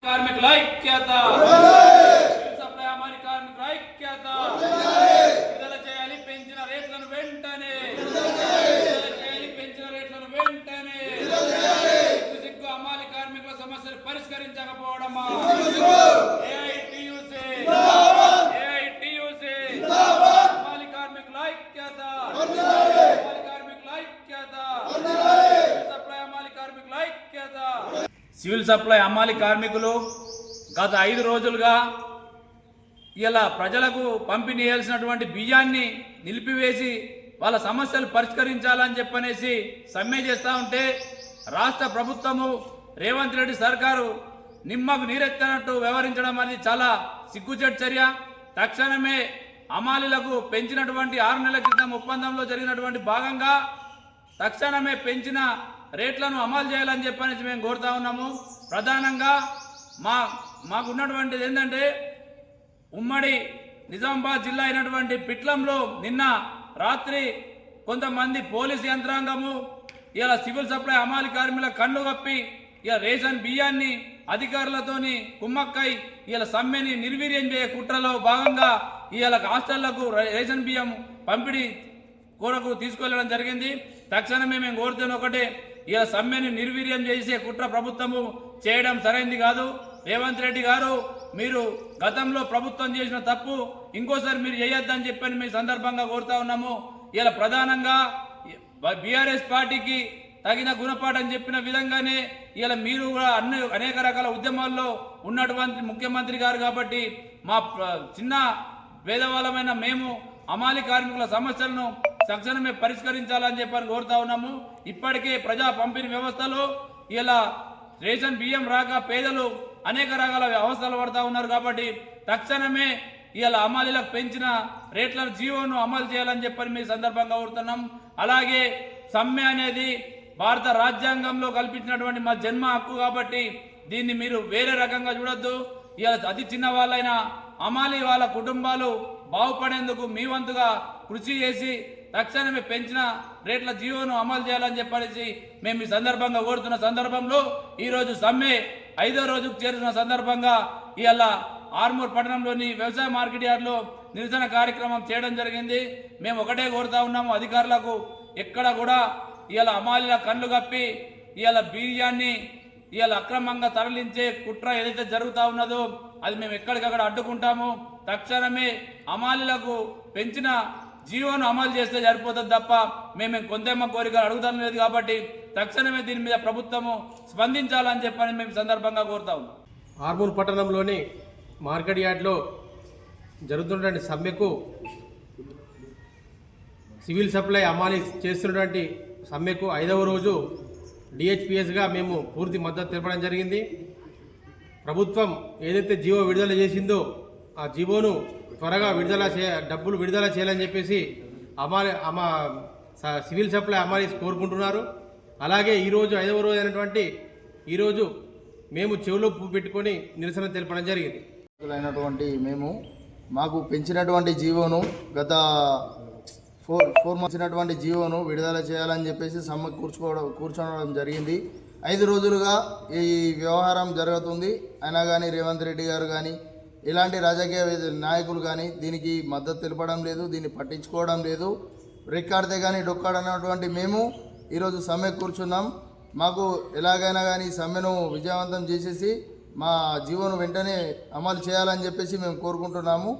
కార్మికుల ఐక్యత సప్లై అమలు కార్మికుల ఐక్యత విడుదల చేయాలి పెంచిన రేట్లను వెంటనే సిగ్గు అమలు కార్మికుల సమస్యలు పరిష్కరించకపోవడమా ఏఐటియుసి అమలు కార్మికుల ఐక్యత సప్లై అమలు కార్మికుల ఐక్యత సివిల్ సప్లై అమ్మాలి కార్మికులు గత 5 రోజులుగా ఇలా ప్రజలకు పంపిణీ చేయాల్సినటువంటి బియ్యాన్ని నిలిపివేసి వాళ్ళ సమస్యలు పరిష్కరించాలని చెప్పనేసి సమ్మె చేస్తూ ఉంటే రాష్ట్ర ప్రభుత్వము రేవంత్ రెడ్డి సర్కారు నిమ్మకు నీరెత్తనట్టు వ్యవహరించడం అనేది చాలా సిగ్గుచేటు చర్య. తక్షణమే అమాలీలకు పెంచినటువంటి 6 నెలల క్రితం ఒప్పందంలో జరిగినటువంటి భాగంగా తక్షణమే పెంచిన రేట్లను అమలు చేయాలని చెప్పనేసి మేము కోరుతా ఉన్నాము. ప్రధానంగా మాకున్నటువంటిది ఏంటంటే ఉమ్మడి నిజామాబాద్ జిల్లా అయినటువంటి పిట్లంలో నిన్న రాత్రి కొంతమంది పోలీసు యంత్రాంగము ఇలా సివిల్ సప్లై అమలు కార్మికుల కళ్ళు కప్పి ఇలా రేషన్ బియ్యాన్ని అధికారులతోని కుమ్మక్కై ఇలా సమ్మెని నిర్వీర్యం చేయ కుట్రలో భాగంగా ఇలా హాస్టళ్లకు రేషన్ బియ్యం పంపిణీ కొరకు తీసుకెళ్లడం జరిగింది. తక్షణమే మేము కోరుతున్న ఒకటే, ఇలా సమ్మెని నిర్వీర్యం చేసే కుట్ర ప్రభుత్వము చేయడం సరైనది కాదు. రేవంత్ రెడ్డి గారు మీరు గతంలో ప్రభుత్వం చేసిన తప్పు ఇంకోసారి మీరు చేయొద్దని చెప్పని మీ సందర్భంగా కోరుతా ఉన్నాము. ఇలా ప్రధానంగా బీఆర్ఎస్ పార్టీకి తగిన గుణపాఠం చెప్పిన విధంగానే ఇలా మీరు కూడా అనేక రకాల ఉద్యమాల్లో ఉన్నటువంటి ముఖ్యమంత్రి గారు కాబట్టి మా చిన్న పేదవాళ్ళమైన మేము అమాలి కార్మికుల సమస్యలను తక్షణమే పరిష్కరించాలని చెప్పని కోరుతా ఉన్నాము. ఇప్పటికే ప్రజా పంపిణీ వ్యవస్థలో ఇలా రేషన్ బియ్యం రాక పేదలు అనేక రకాల అవస్థలు పడుతూ ఉన్నారు కాబట్టి తక్షణమే ఇలా అమాలీలకు పెంచిన రేట్ల జీవోను అమలు చేయాలని చెప్పని మీ సందర్భంగా కోరుతున్నాం. అలాగే సమ్మె అనేది భారత రాజ్యాంగంలో కల్పించినటువంటి మా జన్మ హక్కు కాబట్టి దీన్ని మీరు వేరే రకంగా చూడొద్దు. ఇలా అతి చిన్న వాళ్ళైన అమాలి వాళ్ళ కుటుంబాలు బాగుపడేందుకు మీ వంతుగా కృషి చేసి తక్షణమే పెంచిన రేట్ల జీవోను అమలు చేయాలని చెప్పేసి మేము ఈ సందర్భంగా కోరుతున్న సందర్భంలో ఈరోజు సమ్మె 5వ రోజుకు చేరుతున్న సందర్భంగా ఇవాళ ఆర్మూర్ పట్టణంలోని వ్యవసాయ మార్కెట్ యార్డ్లో నిరసన కార్యక్రమం చేయడం జరిగింది. మేము ఒకటే కోరుతా ఉన్నాము, అధికారులకు ఎక్కడ కూడా ఇవాళ అమాలీల కళ్ళు కప్పి ఇవాళ బియ్యాన్ని ఇవాళ అక్రమంగా తరలించే కుట్ర ఏదైతే జరుగుతూ ఉన్నదో అది మేము ఎక్కడికక్కడ అడ్డుకుంటాము. తక్షణమే అమాలీలకు పెంచిన జీవోను అమలు చేస్తే సరిపోతుంది తప్ప మేము కొంతేమ్మ కోరికలు అడుగుతాం లేదు కాబట్టి తక్షణమే దీని మీద ప్రభుత్వము స్పందించాలని చెప్పని మేము సందర్భంగా కోరుతాము. ఆర్మూర్ పట్టణంలోని మార్కెట్ యార్డ్లో జరుగుతున్నటువంటి సమ్మెకు సివిల్ సప్లై అమాలి చేస్తున్నటువంటి సమ్మెకు 5వ రోజు డిహెచ్పిఎస్గా మేము పూర్తి మద్దతు తెలపడం జరిగింది. ప్రభుత్వం ఏదైతే జీవో విడుదల చేసిందో ఆ జీవోను త్వరగా డబ్బులు విడుదల చేయాలని చెప్పేసి సివిల్ సప్లై అమాలీస్ కోరుకుంటున్నారు. అలాగే ఈరోజు 5వ రోజు అయినటువంటి ఈరోజు మేము చెవులో పువ్వు పెట్టుకొని నిరసన తెలపడం జరిగింది. మేము మాకు పెంచినటువంటి జీవోను గత 4 మంత్స్ జీవోను విడుదల చేయాలని చెప్పేసి సమ్మె కూర్చోవడం జరిగింది. 5 రోజులుగా ఈ వ్యవహారం జరుగుతుంది. అయినా కానీ రేవంత్ రెడ్డి గారు కానీ ఇలాంటి రాజకీయ నాయకులు కానీ దీనికి మద్దతు తెలపడం లేదు, దీన్ని పట్టించుకోవడం లేదు. రెక్కాడితే కానీ డొక్కాడనటువంటి మేము ఈరోజు సమ్మె కూర్చున్నాం. మాకు ఎలాగైనా కానీ సమ్మెను విజయవంతం చేసేసి మా జీవోను వెంటనే అమలు చేయాలని చెప్పేసి మేము కోరుకుంటున్నాము.